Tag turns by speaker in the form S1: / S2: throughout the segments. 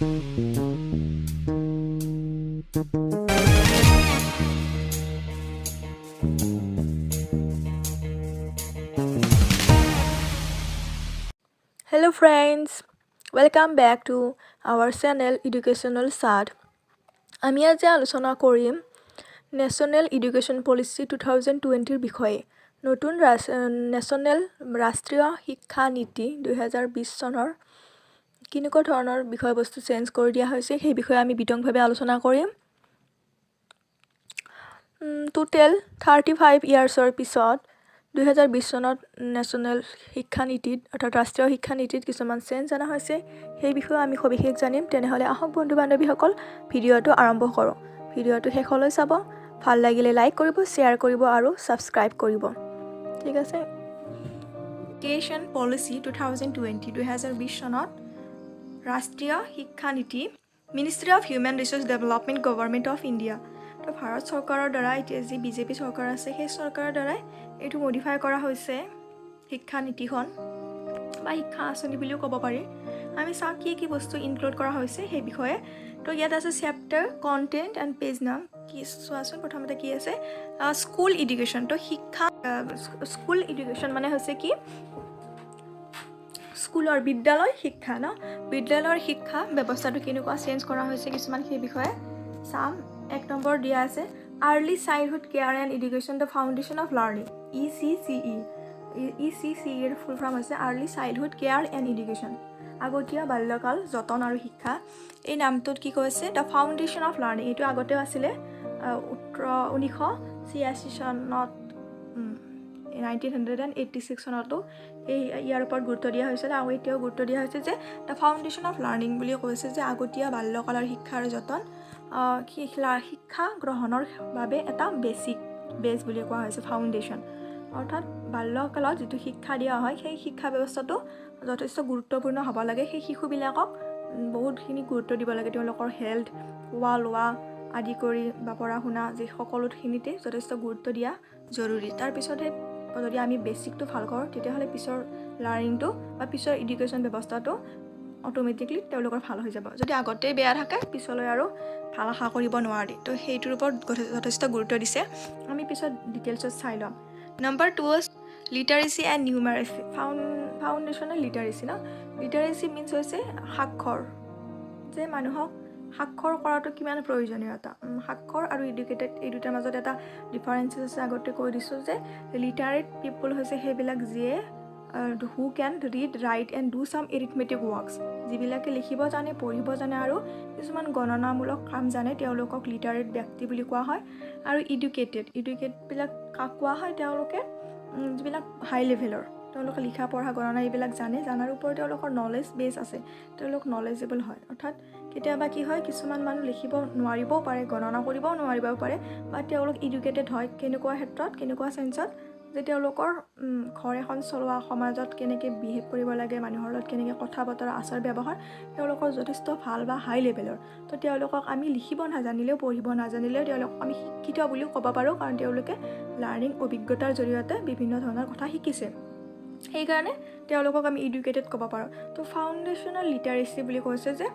S1: Hello friends, welcome back to our channel Educational Sad. আমি আজি আলোচনা কৰিম ন্যাশনাল এডুকেশ্যন পলিচি 2020 বিষয়ে। নতুন ৰাষ্ট্ৰীয় শিক্ষা নীতি 2020 চনৰ কেনেকুৱা ধৰণৰ বিষয়বস্তু চেঞ্জ কৰি দিয়া হৈছে সেই বিষয়ে আমি বিতংভাৱে আলোচনা কৰিম। টোটেল 35 ইয়াৰ্ছৰ পিছত 2020 চনত নেশ্যনেল শিক্ষা নীতিত অৰ্থাৎ ৰাষ্ট্ৰীয় শিক্ষা নীতিত কিছুমান চেঞ্জ অনা হৈছে, সেই বিষয়ে আমি সবিশেষ জানিম। তেনেহ'লে আহক বন্ধু বান্ধৱীসকল ভিডিঅ'টো আৰম্ভ কৰোঁ। ভিডিঅ'টো শেষলৈ চাব, ভাল লাগিলে লাইক কৰিব, শ্বেয়াৰ কৰিব আৰু ছাবস্ক্ৰাইব কৰিব। ঠিক আছে। এডুকেশ্যন পলিচি 2020 চনত ৰাষ্ট্ৰীয় শিক্ষা নীতি ministry of human resource development government of India, তো ভাৰত চৰকাৰৰ দ্বাৰা এতিয়া যি বিজেপি চৰকাৰ আছে সেই চৰকাৰৰ দ্বাৰাই এইটো মডিফাই কৰা হৈছে শিক্ষা নীতিখন বা শিক্ষা আঁচনি বুলিও ক'ব পাৰি। আমি চাওঁ কি কি বস্তু ইনক্লুড কৰা হৈছে সেই বিষয়ে। তো ইয়াত আছে চেপ্টাৰ, কণ্টেণ্ট এণ্ড পেজ নাম। কি চোৱাচোন, প্ৰথমতে কি আছে স্কুল এডুকেশ্যন। তো শিক্ষা স্কুল এডুকেশ্যন মানে হৈছে কি স্কুলৰ বিদ্যালয় শিক্ষা ন, বিদ্যালয়ৰ শিক্ষা ব্যৱস্থাটো কেনেকুৱা চেঞ্জ কৰা হৈছে কিছুমান সেই বিষয়ে চাম। 1 নম্বৰ দিয়া আছে early childhood care and education the foundation of learning, ECCE। ECCEৰ ফুল ফৰ্ম হৈছে early childhood care and education, আগতীয়া বাল্যকাল যতন আৰু শিক্ষা। এই নামটোত কি কৈছে দ্য ফাউণ্ডেশ্যন অফ লাৰ্ণিং। এইটো আগতে আছিলে 1986 চনত 1986 চনতো ইয়াৰ ওপৰত গুৰুত্ব দিয়া হৈছিল আৰু এতিয়াও গুৰুত্ব দিয়া হৈছে যে দ্য ফাউণ্ডেশ্যন অফ লাৰ্ণিং বুলি কৈছে যে আগতীয়া বাল্যকালৰ শিক্ষাৰ যতন শিক্ষা গ্ৰহণৰ বাবে এটা বেছ বুলি কোৱা হৈছে ফাউণ্ডেশ্যন। অৰ্থাৎ বাল্যকালত যিটো শিক্ষা দিয়া হয় সেই শিক্ষা ব্যৱস্থাটো যথেষ্ট গুৰুত্বপূৰ্ণ হ'ব লাগে। সেই শিশুবিলাকক বহুতখিনি গুৰুত্ব দিব লাগে, তেওঁলোকৰ হেল্থ, খোৱা লোৱা আদি কৰি বা পঢ়া শুনা যি সকলোখিনিতে যথেষ্ট গুৰুত্ব দিয়া জৰুৰী। তাৰপিছতহে যদি আমি বেছিকটো ভাল কৰোঁ তেতিয়াহ'লে পিছৰ লাৰ্ণিংটো বা পিছৰ এডুকেশ্যন ব্যৱস্থাটো অট'মেটিকলি তেওঁলোকৰ ভাল হৈ যাব। যদি আগতেই বেয়া থাকে পিছলৈ আৰু ভাল আশা কৰিব নোৱাৰি। তো সেইটোৰ ওপৰত যথেষ্ট গুৰুত্ব দিছে। আমি পিছত ডিটেইলছত চাই ল'ম। Number 2 literacy and numeracy. Foundational literacy ন, লিটাৰেচি মিনছ হৈছে সাক্ষৰ, যে মানুহক সাক্ষৰ কৰাটো কিমান প্ৰয়োজনীয়তা। সাক্ষৰ আৰু এডুকেটেড এই দুটাৰ মাজত এটা ডিফাৰেঞ্চেছ আছে। আগতে কৈ দিছোঁ যে লিটাৰেট পিপল হৈছে সেইবিলাক যিয়ে who can read, write and do some arithmetic works, যিবিলাকে লিখিব জানে, পঢ়িব জানে আৰু কিছুমান গণনামূলক কাম জানে, তেওঁলোকক লিটাৰেট ব্যক্তি বুলি কোৱা হয়। আৰু এডুকেটবিলাক কাক কোৱা হয়, তেওঁলোকে যিবিলাক হাই লেভেলৰ, তেওঁলোকে লিখা পঢ়া গণনা এইবিলাক জানাৰ ওপৰত তেওঁলোকৰ নলেজ বেছ আছে, তেওঁলোক নলেজেবল হয়। অৰ্থাৎ কেতিয়াবা কি হয়, কিছুমান মানুহ লিখিব নোৱাৰিবও পাৰে, গণনা কৰিবও নোৱাৰিবও পাৰে, বা তেওঁলোক এডুকেটেড হয় কেনেকুৱা ক্ষেত্ৰত, কেনেকুৱা চেঞ্চত যে তেওঁলোকৰ ঘৰ এখন চলোৱা, সমাজত কেনেকৈ বিহেভ কৰিব লাগে, মানুহৰ লগত কেনেকৈ কথা বতৰা, আচাৰ ব্যৱহাৰ তেওঁলোকৰ যথেষ্ট ভাল বা হাই লেভেলৰ। তো তেওঁলোকক আমি লিখিব নাজানিলেও, পঢ়িব নাজানিলেও তেওঁলোকক আমি শিক্ষিত বুলিও ক'ব পাৰোঁ, কাৰণ তেওঁলোকে লাৰ্ণিং অভিজ্ঞতাৰ জৰিয়তে বিভিন্ন ধৰণৰ কথা শিকিছে, সেইকাৰণে তেওঁলোকক আমি এডুকেটেড ক'ব পাৰোঁ। তো ফাউণ্ডেশ্যনেল লিটাৰেচি বুলি কৈছে যে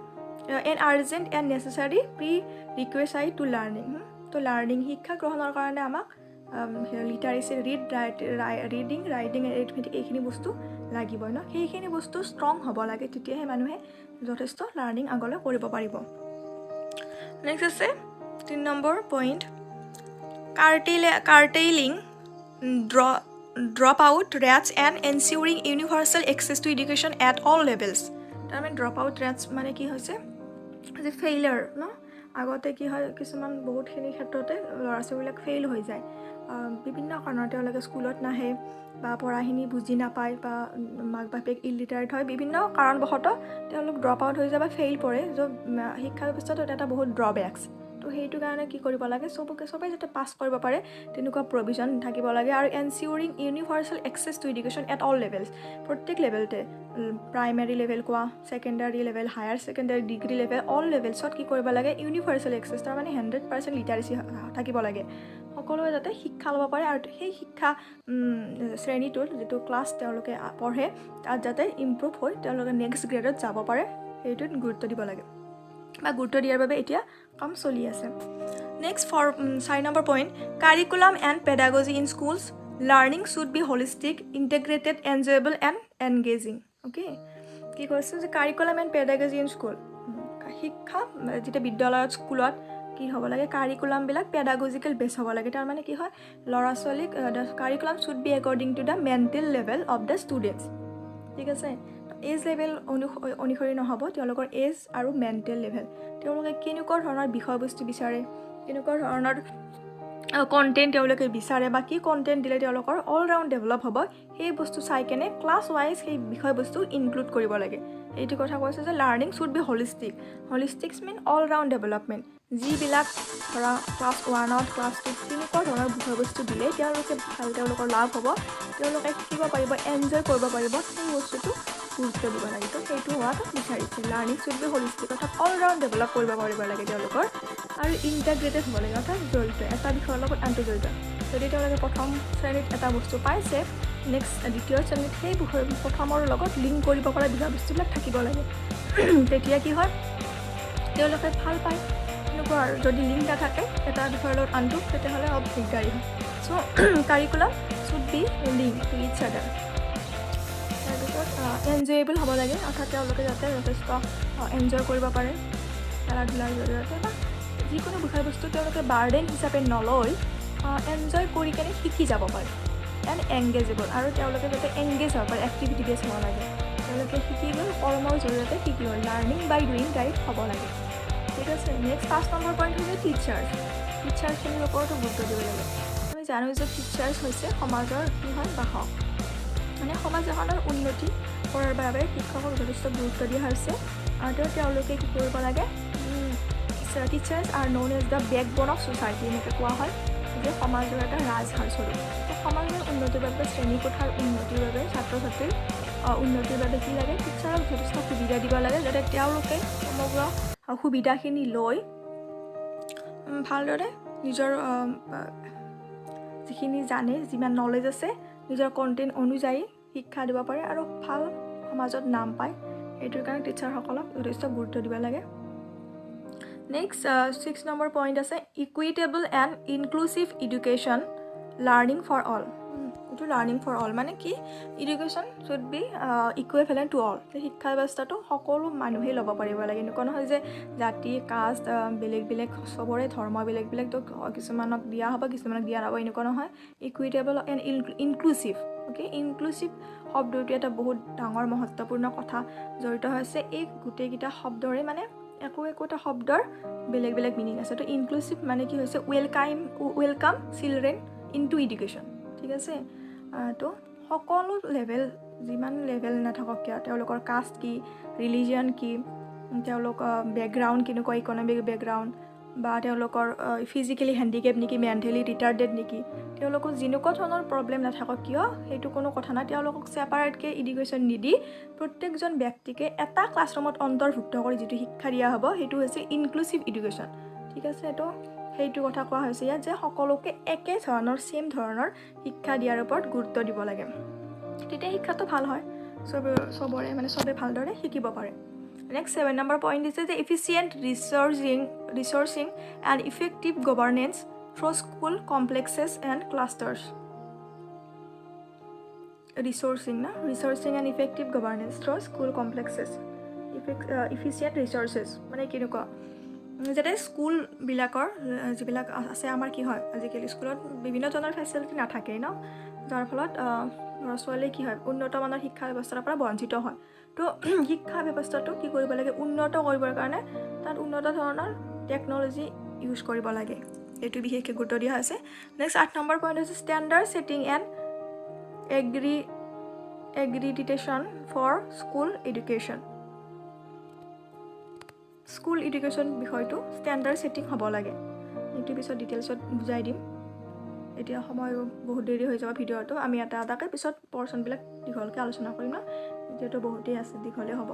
S1: an urgent and necessary prerequisite to learning. তো লাৰ্ণিং শিক্ষা গ্ৰহণৰ কাৰণে আমাক লিটাৰেচি ৰিডিং, ৰাইটিং, এৰিথমেটিক এইখিনি বস্তু লাগিবই ন, সেইখিনি বস্তু ষ্ট্ৰং হ'ব লাগে, তেতিয়াহে মানুহে যথেষ্ট লাৰ্ণিং আগলৈ কৰিব পাৰিব। নেক্সট আছে 3 number point curtailing drop out rates and ensuring universal access to education at all levels. তাৰমানে ড্ৰপ আউট ৰেটছ মানে কি হৈছে যে ফেইলাৰ ন, আগতে কি হয় কিছুমান বহুতখিনি ক্ষেত্ৰতে ল'ৰা ছোৱালীবিলাক ফেইল হৈ যায়, বিভিন্ন কাৰণত তেওঁলোকে স্কুলত নাহে বা পঢ়াখিনি বুজি নাপায় বা মাক বাপেক ইলিটাৰেট হয়, বিভিন্ন কাৰণবশতঃ তেওঁলোক ড্ৰপ আউট হৈ যায় বা ফেইল পৰে। য'ত শিক্ষা ব্যৱস্থাটোত এটা বহুত ড্ৰবেক্স। তো সেইটো কাৰণে কি কৰিব লাগে, চবেই যাতে পাছ কৰিব পাৰে তেনেকুৱা প্ৰভিজন থাকিব লাগে। আৰু ensuring universal access to education at all levels, প্ৰত্যেক লেভেলতে, প্ৰাইমেৰী লেভেল কোৱা, secondary level, higher secondary, degree level, all লেভেলছত কি কৰিব লাগে, ইউনিভাৰ্চেল এক্সেছ, তাৰমানে 100% লিটাৰেচি থাকিব লাগে, সকলোৱে যাতে শিক্ষা ল'ব পাৰে। আৰু সেই শিক্ষা শ্ৰেণীটোত যিটো ক্লাছ তেওঁলোকে পঢ়ে তাত যাতে ইম্প্ৰুভ হৈ তেওঁলোকে নেক্সট গ্ৰেডত যাব পাৰে, সেইটোত গুৰুত্ব দিব লাগে। বা গুৰুত্ব দিয়াৰ বাবে এতিয়া কাম চলি আছে। Next 4 number point, curriculum and pedagogy in schools learning should be holistic, integrated, enjoyable and engaging. Okay, কি কৈছোঁ যে curriculum and pedagogy in school, শিক্ষা যেতিয়া বিদ্যালয়ত স্কুলত কি হ'ব লাগে, কাৰিকুলামবিলাক পেডাগজিকেল বেছ হ'ব লাগে। তাৰমানে কি হয়, ল'ৰা ছোৱালীক curriculum should B according to the mental level of the students. ঠিক আছে, এজ লেভেল অনুসৰি নহ'ব, তেওঁলোকৰ এজ আৰু মেণ্টেল লেভেল, তেওঁলোকে কেনেকুৱা ধৰণৰ বিষয়বস্তু বিচাৰে, কেনেকুৱা ধৰণৰ কণ্টেণ্ট তেওঁলোকে বিচাৰে বা কি কণ্টেণ্ট দিলে তেওঁলোকৰ অল ৰাউণ্ড ডেভেলপ হ'ব, সেই বস্তু চাই কেনে ক্লাছ ৱাইজ সেই বিষয়বস্তু ইনক্লুড কৰিব লাগে। এইটো কথা কৈছে যে learning should be holistic. Holistics mean all round development. যিবিলাক ধৰা ক্লাছ 1ত ক্লাছ 2ত তেনেকুৱা ধৰণৰ বিষয়বস্তু দিলে তেওঁলোকৰ লাভ হ'ব, তেওঁলোকে শিকিব পাৰিব, এনজয় কৰিব পাৰিব, সেই বস্তুটো গুৰুত্ব দিব লাগে। তো সেইটো হোৱাটো বিচাৰিছে। লাৰ্ণিং শুড বি হলিষ্টিক, অৰ্থাৎ অল ৰাউণ্ড ডেভেলপ কৰিব পাৰিব লাগে তেওঁলোকৰ, আৰু ইণ্টিগ্ৰেটেড হ'ব লাগে, অৰ্থাৎ জড়িত, এটা বিষয়ৰ লগত আনটো জড়িত। যদি তেওঁলোকে প্ৰথম শ্ৰেণীত এটা বস্তু পাইছে, নেক্সট দ্বিতীয় শ্ৰেণীত সেই বিষয় প্ৰথমৰ লগত লিংক কৰিব পৰা বিষয়বস্তুবিলাক থাকিব লাগে। তেতিয়া কি হয়, তেওঁলোকে ভাল পায়। এনেকুৱা আৰু যদি লিংক নাথাকে এটা বিষয়ৰ লগত আনটো, তেতিয়াহ'লে অলপ দিগদাৰী হয়। So' curriculum should be link to each other. তাৰপিছত এনজয়েবল হ'ব লাগে, অৰ্থাৎ তেওঁলোকে যাতে যথেষ্ট এনজয় কৰিব পাৰে খেলা ধূলাৰ জৰিয়তে, বা যিকোনো বিষয়বস্তু তেওঁলোকে বাৰ্ডেন হিচাপে নলয়, এনজয় কৰি কেনে শিকি যাব পাৰে। এণ্ড এংগেজেবল, আৰু তেওঁলোকে যাতে এংগেজ হ'ব পাৰে, এক্টিভিটি বেছ হ'ব লাগে। তেওঁলোকে শিকি গ'ল, কৰ্মৰ জৰিয়তে শিকি গ'ল, লাৰ্ণিং বাই ডুইং টাইপ হ'ব লাগে। ঠিক আছে। নেক্সট 5 নম্বৰ পইণ্ট হৈছে টিচাৰ্ছ। টিচাৰ্ছখিনিৰ ওপৰতো গুৰুত্ব দিব লাগে। আমি জানো যে টিচাৰ্ছ হৈছে সমাজৰ কি হয়, বাহক, মানে সমাজ এখনৰ উন্নতি কৰাৰ বাবে শিক্ষকক যথেষ্ট গুৰুত্ব দিয়া হৈছে। আৰু তেওঁলোকে কি কৰিব লাগে, teachers are known as the backbone of society, এনেকৈ কোৱা হয় যে সমাজৰ এটা ৰাজহাঁহ স্বৰূপ। তো সমাজৰ উন্নতিৰ বাবে, শ্ৰেণীকোঠাৰ উন্নতিৰ বাবে, ছাত্ৰ ছাত্ৰীৰ উন্নতিৰ বাবে কি লাগে, টিচাৰক যথেষ্ট সুবিধা দিব লাগে, যাতে তেওঁলোকে সমগ্ৰ সুবিধাখিনি লৈ ভালদৰে নিজৰ যিখিনি জানে, যিমান নলেজ আছে, নিজৰ কণ্টেণ্ট অনুযায়ী শিক্ষা দিব পাৰে আৰু ভাল সমাজত নাম পায়। সেইটোৰ কাৰণে টিচাৰসকলক যথেষ্ট গুৰুত্ব দিব লাগে। নেক্সট 6 নম্বৰ পইণ্ট আছে equitable and inclusive education learning for all. এইটো লাৰ্ণিং ফৰ অল মানে কি, education should be equivalent to all. শিক্ষা ব্যৱস্থাটো সকলো মানুহেই ল'ব পাৰিব লাগে। এনেকুৱা নহয় যে জাতি, কাষ্ট বেলেগ বেলেগ, চবৰে ধৰ্ম বেলেগ বেলেগ, তো কিছুমানক দিয়া হ'ব, কিছুমানক দিয়া নহ'ব, এনেকুৱা নহয়। Equitable and inclusive. Okay, inclusive শব্দটো এটা বহুত ডাঙৰ মহত্বপূৰ্ণ কথা জড়িত হৈছে। এই গোটেইকেইটা শব্দৰে মানে একোটা শব্দৰ বেলেগ বেলেগ মিনিং আছে। তো ইনক্লুচিভ মানে কি হৈছে, ৱেলকাম চিলড্ৰেন ইনটু এডুকেশ্যন। ঠিক আছে, তো সকলো লেভেল, যিমান লেভেল নাথাকক কিয়, তেওঁলোকৰ কাষ্ট কি, ৰিলিজিয়ন কি, তেওঁলোকৰ বেকগ্ৰাউণ্ড কেনেকুৱা, ইকনমিক বেকগ্ৰাউণ্ড, বা তেওঁলোকৰ ফিজিকেলি হেণ্ডিকেপ নেকি, মেণ্টেলি ৰিটাৰ্ডেড নেকি, তেওঁলোকৰ যেনেকুৱা ধৰণৰ প্ৰব্লেম নাথাকক কিয়, সেইটো কোনো কথা নাই। তেওঁলোকক ছেপাৰেটকৈ এডুকেশ্যন নিদি প্ৰত্যেকজন ব্যক্তিকে এটা ক্লাছৰুমত অন্তৰ্ভুক্ত কৰি যিটো শিক্ষা দিয়া হ'ব, সেইটো হৈছে ইনক্লুচিভ এডুকেশ্যন। ঠিক আছে, তো সেইটো কথা কোৱা হৈছে ইয়াত যে সকলোকে একে ধৰণৰ, ছেম ধৰণৰ শিক্ষা দিয়াৰ ওপৰত গুৰুত্ব দিব লাগে। তেতিয়া শিক্ষাটো ভাল হয়, চবৰে মানে চবে ভালদৰে শিকিব পাৰে। নেক্সট 7 নম্বৰ পইণ্ট দিছে যে efficient resourcing and effective governance through school complexes and clusters. Resourcing and effective governance through school complexes, efficient resources মানে কেনেকুৱা, যাতে স্কুলবিলাকৰ যিবিলাক আছে আমাৰ কি হয়, আজিকালি স্কুলত বিভিন্ন ধৰণৰ ফেচিলিটি নাথাকেই ন, যাৰ ফলত ল'ৰা ছোৱালী কি হয়, উন্নত মানৰ শিক্ষা ব্যৱস্থাৰ পৰা বঞ্চিত হয়। তো শিক্ষা ব্যৱস্থাটো কি কৰিব লাগে, উন্নত কৰিবৰ কাৰণে তাত উন্নত ধৰণৰ টেকন'লজি ইউজ কৰিব লাগে। এইটো বিশেষকৈ গুৰুত্ব দিয়া হৈছে। নেক্সট 8 নম্বৰ পইণ্ট হৈছে standard setting and accreditation for school education. School education বিষয়টো ষ্টেণ্ডাৰ্ড ছেটিং হ'ব লাগে। এইটো পিছত ডিটেইলছত বুজাই দিম, এতিয়া সময় বহুত দেৰি হৈ যাব ভিডিঅ'টো। আমি এটাকৈ পিছত পৰ্চনবিলাক দীঘলকৈ আলোচনা কৰিম ন, যিহেতু বহুতেই আছে, দীঘলেই হ'ব।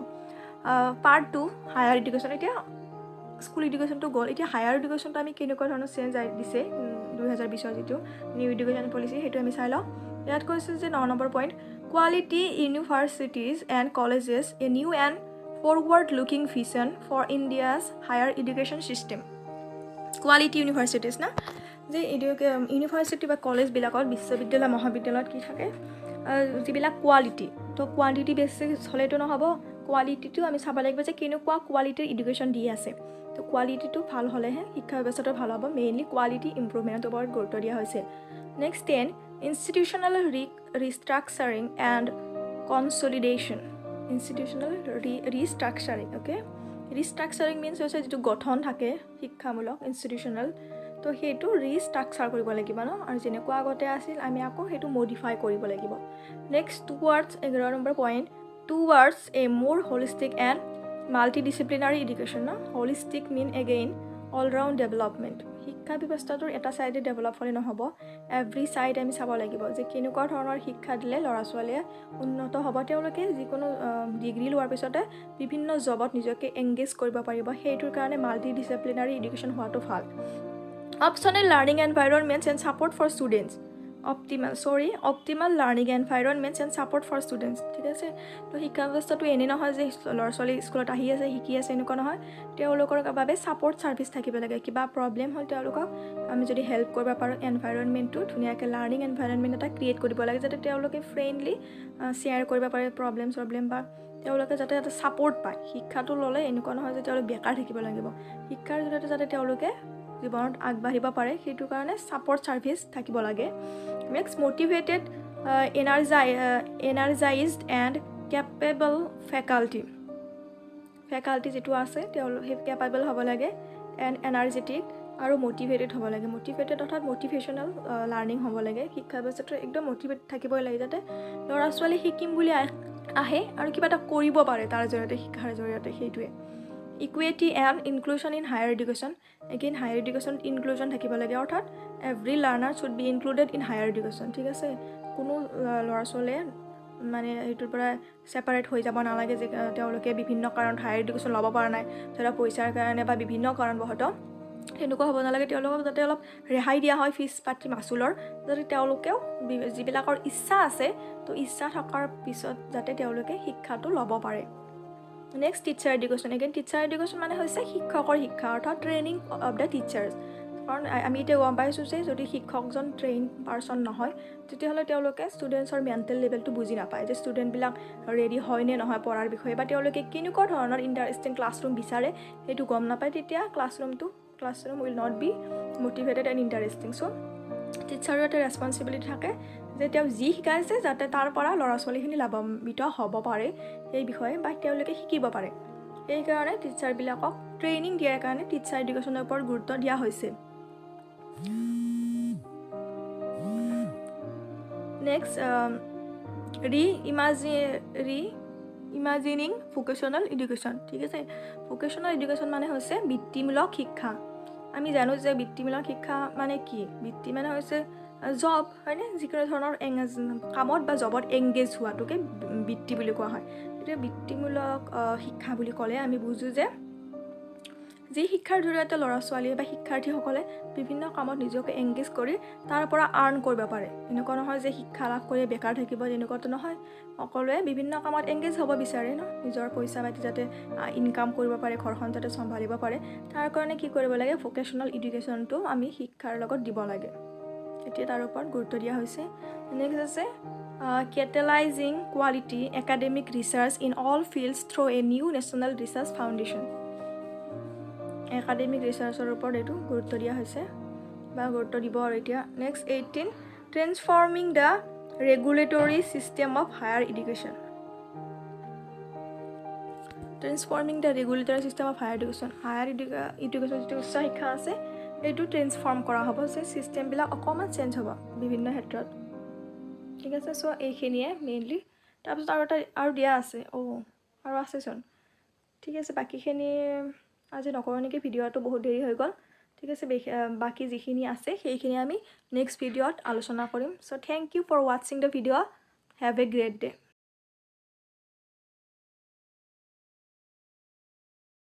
S1: Part 2 higher education. এতিয়া স্কুল এডুকেশ্যনটো গ'ল, এতিয়া হায়াৰ এডুকেশ্যনটো আমি কেনেকুৱা ধৰণৰ চেঞ্জ দিছে 2020 যিটো নিউ এডুকেশ্যন পলিচি, সেইটো আমি চাই লওঁ। ইয়াত কৈছে যে 9 number point quality universities and colleges a new and forward looking vision for India's higher education system. Quality universities না যে ইউনিভাৰ্চিটি বা কলেজবিলাকত বিশ্ববিদ্যালয় মহাবিদ্যালয়ত কি থাকে যিবিলাক কোৱালিটি তো কোৱান্টিটি বেছি হ'লেতো নহ'ব কোৱালিটিটো আমি চাব লাগিব যে কেনেকুৱা কোৱালিটিৰ এডুকেশ্যন দি আছে তো কোৱালিটিটো ভাল হ'লেহে শিক্ষা ব্যৱস্থাটো ভাল হ'ব মেইনলি কোৱালিটি ইম্প্ৰুভমেণ্টৰ ওপৰত গুৰুত্ব দিয়া হৈছে next 10 institutional restructuring and consolidation institutional restructuring okay restructuring means হৈছে যিটো গঠন থাকে শিক্ষামূলক ইনষ্টিটিউচনেল তো সেইটো ৰিষ্ট্ৰাকচাৰ কৰিব লাগিব ন আৰু যেনেকুৱা আগতে আছিল আমি আকৌ সেইটো মডিফাই কৰিব লাগিব next towards 11 number point towards a more holistic and multidisciplinary education ন holistic mean again all round development শিক্ষা ব্যৱস্থাটোৰ এটা ছাইডে ডেভেলপ হ'লে নহ'ব এভৰি ছাইড আমি চাব লাগিব যে কেনেকুৱা ধৰণৰ শিক্ষা দিলে ল'ৰা ছোৱালীয়ে উন্নত হ'ব তেওঁলোকে যিকোনো ডিগ্ৰী লোৱাৰ পিছতে বিভিন্ন জবত নিজকে এংগেজ কৰিব পাৰিব সেইটোৰ কাৰণে মাল্টিডিচিপ্লিনাৰী এডুকেশ্যন হোৱাটো ভাল Optimal learning environments and support for students. Optimal learning environments and support for students. ঠিক আছে তো শিক্ষা ব্যৱস্থাটো এনে নহয় যে ল'ৰা ছোৱালী স্কুলত আহি আছে শিকি আছে এনেকুৱা নহয় তেওঁলোকৰ বাবে ছাপৰ্ট ছাৰ্ভিচ থাকিব লাগে কিবা প্ৰব্লেম হ'ল তেওঁলোকক আমি যদি হেল্প কৰিব পাৰোঁ এনভাইৰনমেণ্টটো ধুনীয়াকৈ লাৰ্ণিং এনভাইৰনমেণ্ট এটা ক্ৰিয়েট কৰিব লাগে যাতে তেওঁলোকে ফ্ৰেণ্ডলি শ্বেয়াৰ কৰিব পাৰে প্ৰব্লেম বা তেওঁলোকে যাতে এটা ছাপৰ্ট পায় শিক্ষাটো ল'লে এনেকুৱা নহয় যে তেওঁলোক বেকাৰ থাকিব লাগিব শিক্ষাৰ জৰিয়তে যাতে তেওঁলোকে জীৱনত আগবাঢ়িব পাৰে সেইটো কাৰণে ছাপৰ্ট ছাৰ্ভিচ থাকিব লাগে next motivated energised and capable faculty যিটো আছে তেওঁলোক সেই কেপেবল হ'ব লাগে এণ্ড এনাৰ্জেটিক আৰু মটিভেটেড হ'ব লাগে মটিভেটেড অৰ্থাৎ মটিভেশ্যনেল লাৰ্ণিং হ'ব লাগে শিক্ষা ব্যৱস্থাটো একদম মটিভেট থাকিবই লাগে যাতে ল'ৰা ছোৱালী শিকিম বুলি আহে আৰু কিবা এটা কৰিব পাৰে তাৰ জৰিয়তে শিক্ষাৰ জৰিয়তে সেইটোৱে equity and inclusion in higher education again higher এডুকেশ্যনত ইনক্লুজন থাকিব লাগে অৰ্থাৎ every learner should be included in higher education ঠিক আছে কোনো ল'ৰা ছোৱালীয়ে মানে সেইটোৰ পৰা ছেপাৰেট হৈ যাব নালাগে যে তেওঁলোকে বিভিন্ন কাৰণত হায়াৰ এডুকেশ্যন ল'ব পৰা নাই ধৰা পইচাৰ কাৰণে বা বিভিন্ন কাৰণবশতঃ সেনেকুৱা হ'ব নালাগে তেওঁলোকক যাতে অলপ ৰেহাই দিয়া হয় ফিজ পাতি মাচুলৰ যাতে তেওঁলোকেও যিবিলাকৰ ইচ্ছা আছে তো ইচ্ছা থকাৰ পিছত যাতে তেওঁলোকে শিক্ষাটো ল'ব পাৰে next teacher education again teacher education মানে হৈছে শিক্ষকৰ শিক্ষা অৰ্থাৎ ট্ৰেইনিং অফ দ্য টিচাৰ্ছ কাৰণ আমি এতিয়া গম পাইছোঁ যে যদি শিক্ষকজন ট্ৰেইন পাৰ্চন নহয় তেতিয়াহ'লে তেওঁলোকে ষ্টুডেণ্টছৰ মেণ্টেল লেভেলটো বুজি নাপায় যে ষ্টুডেণ্টবিলাক ৰেডি হয়নে নহয় পঢ়াৰ বিষয়ে বা তেওঁলোকে কেনেকুৱা ধৰণৰ ইণ্টাৰেষ্টিং ক্লাছৰুম বিচাৰে সেইটো গম নাপায় তেতিয়া classroom will not be motivated and interesting so' টিচাৰৰ এটা ৰেছপনচিবিলিটি থাকে যে তেওঁ যি শিকাইছে যাতে তাৰ পৰা ল'ৰা ছোৱালীখিনি লাভান্বিত হ'ব পাৰে সেই বিষয়ে বা তেওঁলোকে শিকিব পাৰে সেইকাৰণে টিচাৰবিলাকক ট্ৰেইনিং দিয়াৰ কাৰণে টিচাৰ এডুকেশ্যনৰ ওপৰত গুৰুত্ব দিয়া হৈছে নেক্সট ইমাজিনিং ভোকেশ্যনেল এডুকেশ্যন ঠিক আছে ভোকেশ্যনেল এডুকেশ্যন মানে হৈছে বৃত্তিমূলক শিক্ষা আমি জানো যে বৃত্তিমূলক শিক্ষা মানে কি বৃত্তি মানে হৈছে জব হয়নে যিকোনো ধৰণৰ কামত বা জবত এংগেজ হোৱাটোকে বৃত্তি বুলি কোৱা হয় এতিয়া বৃত্তিমূলক শিক্ষা বুলি ক'লে আমি বুজোঁ যে যি শিক্ষাৰ জৰিয়তে ল'ৰা ছোৱালীয়ে বা শিক্ষাৰ্থীসকলে বিভিন্ন কামত নিজকে এংগেজ কৰি তাৰ পৰা আৰ্ণ কৰিব পাৰে এনেকুৱা নহয় যে শিক্ষা লাভ কৰি বেকাৰ থাকিব তেনেকুৱাতো নহয় সকলোৱে বিভিন্ন কামত এংগেজ হ'ব বিচাৰে ন নিজৰ পইচা পাতি যাতে ইনকাম কৰিব পাৰে ঘৰখন যাতে চম্ভালিব পাৰে তাৰ কাৰণে কি কৰিব লাগে ভোকেশ্যনেল এডুকেশ্যনটো আমি শিক্ষাৰ লগত দিব লাগে এতিয়া তাৰ ওপৰত গুৰুত্ব দিয়া হৈছে নেক্সট আছে catalysing quality academic research in all fields through a new national research foundation academic ৰিচাৰ্চৰ ওপৰত এইটো গুৰুত্ব দিয়া হৈছে বা গুৰুত্ব দিব আৰু এতিয়া next 18 transforming the regulatory system of higher education higher education যিটো উচ্চ শিক্ষা আছে এইটো ট্ৰেন্সফৰ্ম কৰা হ'ব যে ছিষ্টেমবিলাক অকণমান চেঞ্জ হ'ব বিভিন্ন ক্ষেত্ৰত ঠিক আছে চ' এইখিনিয়ে মেইনলি তাৰপিছত আৰু দিয়া আছে আৰু আছেচোন ঠিক আছে বাকীখিনি আজি নকৰোঁ নেকি ভিডিঅ'টো বহুত দেৰি হৈ গ'ল ঠিক আছে বাকী যিখিনি আছে সেইখিনি আমি নেক্সট ভিডিঅ'ত আলোচনা কৰিম চ' থেংক ইউ ফৰ ৱাচিং the video' have a great day